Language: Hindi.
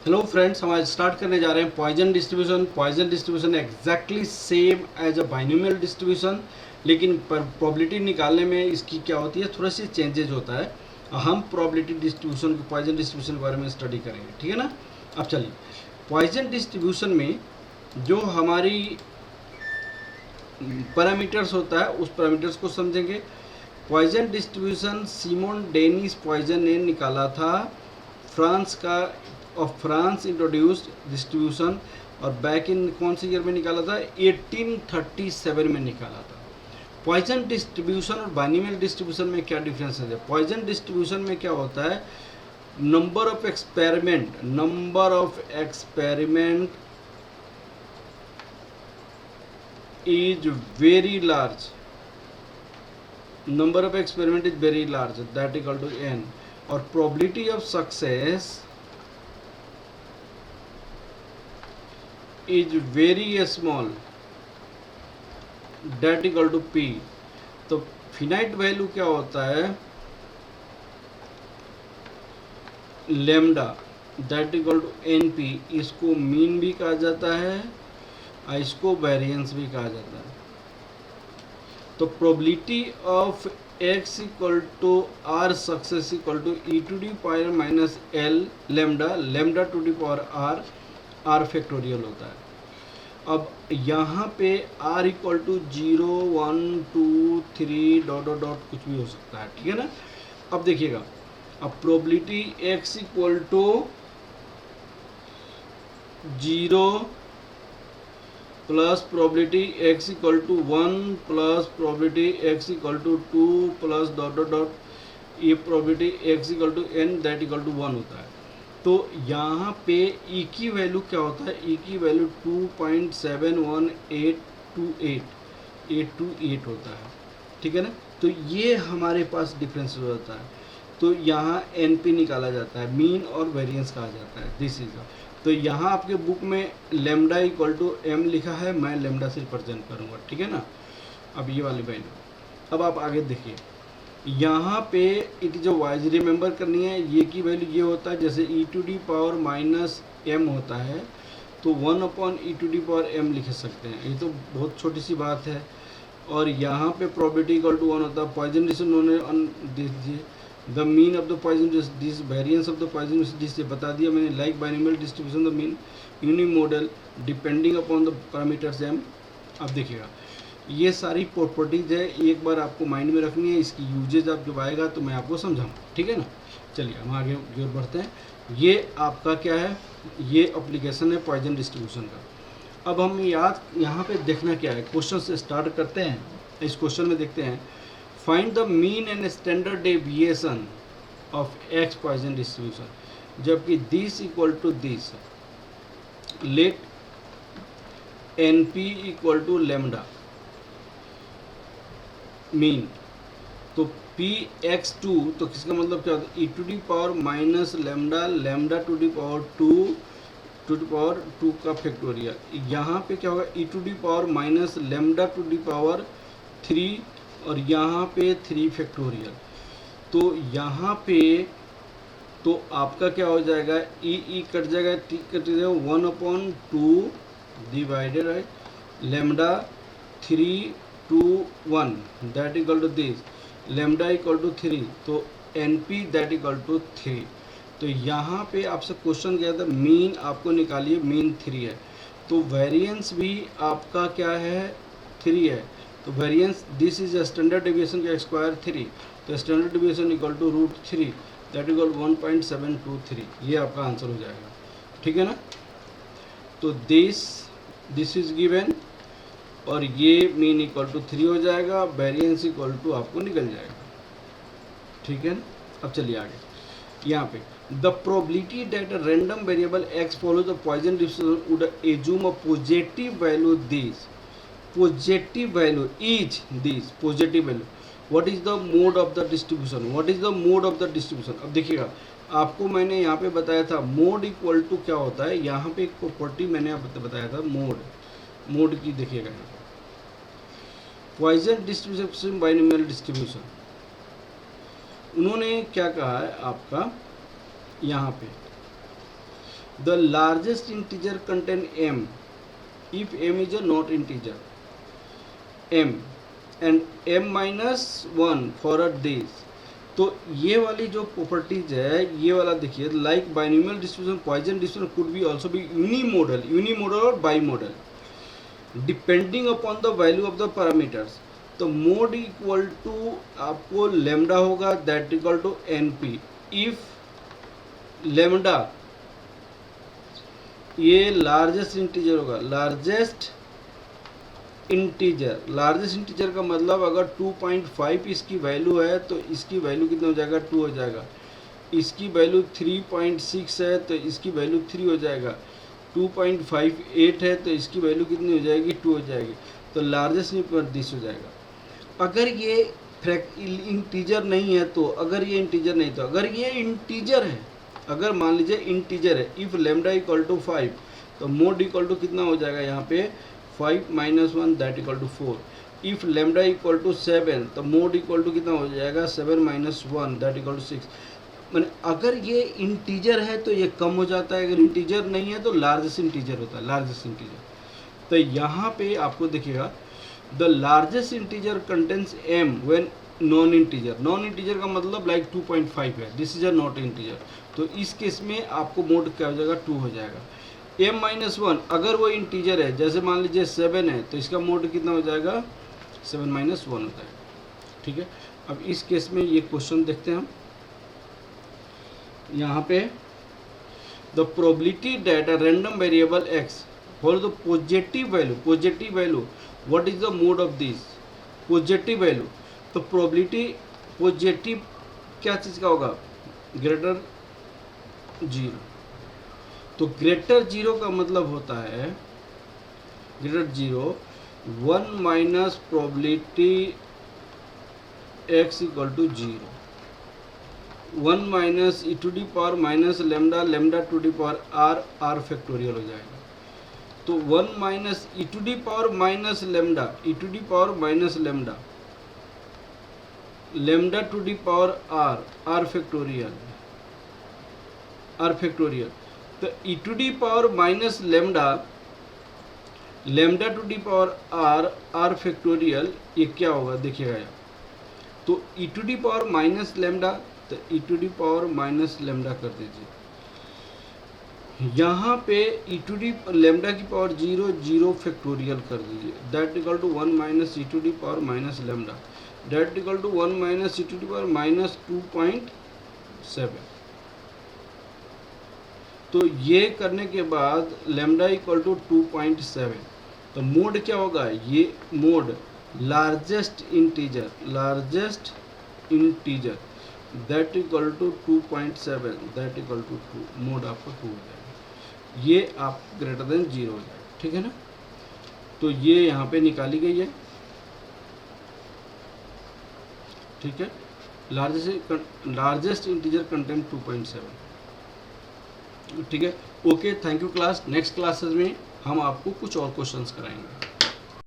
हेलो फ्रेंड्स, हम आज स्टार्ट करने जा रहे हैं Poisson distribution. Poisson distribution exactly same as a binomial distribution, लेकिन प्रोबेबिलिटी निकालने में इसकी क्या होती है, थोड़ा सी चेंजेज होता है। हम प्रोबेबिलिटी डिस्ट्रीब्यूशन को पॉइजन डिस्ट्रीब्यूशन के बारे में स्टडी करेंगे, ठीक है ना। अब चलिए, पॉइजन डिस्ट्रीब्यूशन में जो हमारी पैरामीटर्स होता है उस पैरामीटर्स को समझेंगे। Poisson distribution Simeon Denis Poisson ने निकाला था, फ्रांस का, ऑफ फ्रांस इंट्रोड्यूस्ड डिस्ट्रीब्यूशन, और बैक इन कौन से ईयर में निकाला था, 1837 में निकाला था। पॉइजन डिस्ट्रीब्यूशन और बाइनोमियल डिस्ट्रीब्यूशन में क्या डिफरेंस है? पॉइजन डिस्ट्रीब्यूशन में क्या होता है, number of experiment is very large, number of experiment is very large, that equal to n, और probability of success is very small, that equal to p। तो फिनाइट वैल्यू क्या होता है, lambda, that equal to N P. इसको मीन भी कहा जाता है, इसको वेरिएंस भी कहा जाता है। तो probability of x equal to R success equal to E to the power minus L lambda, lambda to the power R, R factorial होता है। अब यहाँ पे r equal to 0 1 2 3 dot dot dot कुछ भी हो सकता है, ठीक है ना। अब देखिएगा, अब probability x equal to 0 plus probability x equal to 1 plus probability x equal to 2 plus dot dot dot, ये probability x equal to n that equal to 1 होता है। तो यहाँ पे e की वैल्यू क्या होता है, e की वैल्यू 2.71828 होता है, ठीक है ना। तो ये हमारे पास डिफरेंस होता है। तो यहाँ NP निकाला जाता है, मीन और वेरिएंस कहा जाता है, दिस इज। तो यहाँ आपके बुक में लेमडा इक्वल टू एम लिखा है, मैं लेमडा से रिप्रेजेंट करूँगा, ठीक है ना। अब ये वाली वैल्यू, अब आप आगे देखिए, यहाँ पे इट जो वाइज रिमेंबर करनी है, ये की वैल्यू ये होता है, जैसे E to the power minus M होता है तो 1 upon E to the power M लिख सकते हैं, ये तो बहुत छोटी सी बात है। और यहाँ पे प्रोबेबिलिटी इक्वल टू 1 होता है। Poisson distribution the mean of the Poisson this variance of the Poisson जिससे बता दिया मैंने, like binomial distribution the mean unimodal depending upon the parameters M. अब देखिएगा, ये सारी प्रॉपर्टीज है, एक बार आपको माइंड में रखनी है, इसकी यूजेज आप जब आएगा तो मैं आपको समझाऊंगा, ठीक है ना। चलिए हम आगे की ओर बढ़ते हैं। ये आपका क्या है, ये एप्लीकेशन है पॉइजन डिस्ट्रीब्यूशन का। अब हम यहाँ पे देखना क्या है, क्वेश्चन से स्टार्ट करते हैं। इस क्वेश्चन में देखते हैं, find the mean and standard deviation of x Poisson distribution, जबकि this equal to this, let n p equal to lambda mean. तो पी एक्स टू, तो किसका मतलब क्या होता है, e to the power minus lambda, lambda to the power two का फैक्टोरियल। यहाँ पे क्या होगा, e to the power minus lambda to the power 3, और यहाँ पे 3 फैक्टोरियल। तो यहाँ पे तो आपका क्या हो जाएगा, ई कट जाएगा, टी कट जाएगा, 1/2 डिवाइडेड है lambda 3 2 1 that equal to this, lambda equal to 3, तो NP दैट इक्वल टू 3। तो यहाँ पे आपसे क्वेश्चन क्या था, मीन आपको निकालिए, मीन 3 है, तो वेरिएंस भी आपका क्या है, 3 है। तो variance this is standard deviation का स्क्वायर 3, तो standard deviation equal to √3 that equal 1.723, ये आपका आंसर हो जाएगा, ठीक है ना। तो दिस इज गिवन, और ये मीन इक्वल टू 3 हो जाएगा, वेरिएंस इक्वल टू आपको निकल जाएगा, ठीक है ना। अब चलिए आगे, यहाँ पे the probability that a random variable x follows the Poisson distribution would assume a positive value this, positive value is this, positive value. What is the mode of the distribution, what is the mode of the distribution. अब देखिएगा, आपको मैंने यहाँ पे बताया था मोड इक्वल टू क्या होता है, यहाँ पे एक प्रॉपर्टी मैंने आपको बताया था, मोड की देखिएगा, पॉइजन डिस्ट्रीब्यूशन बाइनोमियल डिस्ट्रीब्यूशन, उन्होंने क्या कहा है आपका यहाँ पे, the largest integer contain m if m is a not integer, m and m minus 1 for a days. तो ये वाली जो प्रॉपर्टीज है, ये वाला देखिए, like binomial distribution, Poisson distribution could be also be unimodal और bimodal depending upon the value of the parameters. तो मोड इक्वल टू आपको लेमडा होगा, that equal to N p. If lambda ये लार्जेस्ट इंटीजर होगा, लार्जेस्ट इंटीजर का मतलब अगर 2.5 इसकी वैल्यू है तो इसकी वैल्यू कितना हो जाएगा, 2 हो जाएगा. इसकी वैल्यू 3.6 है तो इसकी वैल्यू 3 हो जाएगा. 2.58 है तो इसकी वैल्यू कितनी हो जाएगी, 2 हो जाएगी. तो लार्जेस्ट नंबर दिस हो जाएगा. अगर ये इंटीजर नहीं है तो, अगर ये इंटीजर नहीं तो, अगर ये इंटीजर है, अगर मान लीजिए इंटीजर है, इफ लेमडा इक्वल टू 5 तो मोड इक्वल टू कितना हो जाएगा यहाँ पे 5 - 1 that equal to 4. If lambda equal to 7 तो मोड इक्वल टू कितना हो जाएगा 7 - 1 दैट इक्वल टू 6. मैंने अगर ये इंटीजर है तो ये कम हो जाता है, अगर इंटीजर नहीं है तो लार्जेस्ट इंटीजर होता है, लार्जेस्ट इंटीजर. तो यहाँ पे आपको देखिएगा the largest integer contains m when non integer का मतलब लाइक 2.5 है, this is a not integer. तो इस केस में आपको मोड क्या हो जाएगा, 2 हो जाएगा. m - 1 अगर वो इंटीजर है, जैसे मान लीजिए 7 है तो इसका मोड कितना हो जाएगा 7 - 1 होता है. ठीक है. अब इस केस में ये क्वेश्चन देखते हैं हम. यहाँ पे the probability that a random variable x for the positive value what is the mode of this positive value. तो प्रोबेबिलिटी पॉजिटिव क्या चीज़ का होगा, ग्रेटर 0. तो ग्रेटर 0 का मतलब होता है greater 0 1 minus probability x equal to 0. 1 minus E to the power minus lambda to the power r factorial हो जाएगा. तो 1 minus E to the power minus lambda to the power r factorial. तो e to the power minus lambda to the power r factorial ये क्या होगा देखिएगा यार. तो e to the power minus lambda, तो e to the power minus lambda कर दीजिए. यहाँ पे ई टू डी लेमडा की पावर 0 फैक्टोरियल कर दीजिए, that equal to 1 minus E to the power minus lambda that equal to 1 minus E to the power minus 2.7. तो ये करने के बाद लेमडा इक्वल टू 2.7. तो मोड क्या होगा, ये mode largest integer that equal to 2.7 that equal to 2. Mode आपका 2 हो जाएगा. ये आप ग्रेटर देन 0 हो जाएगा. ठीक है ना. तो ये यहाँ पे निकाली गई है. ठीक है. Largest integer content 2.7. ठीक है. Okay, thank you class. Next classes में हम आपको कुछ और क्वेश्चंस कराएंगे.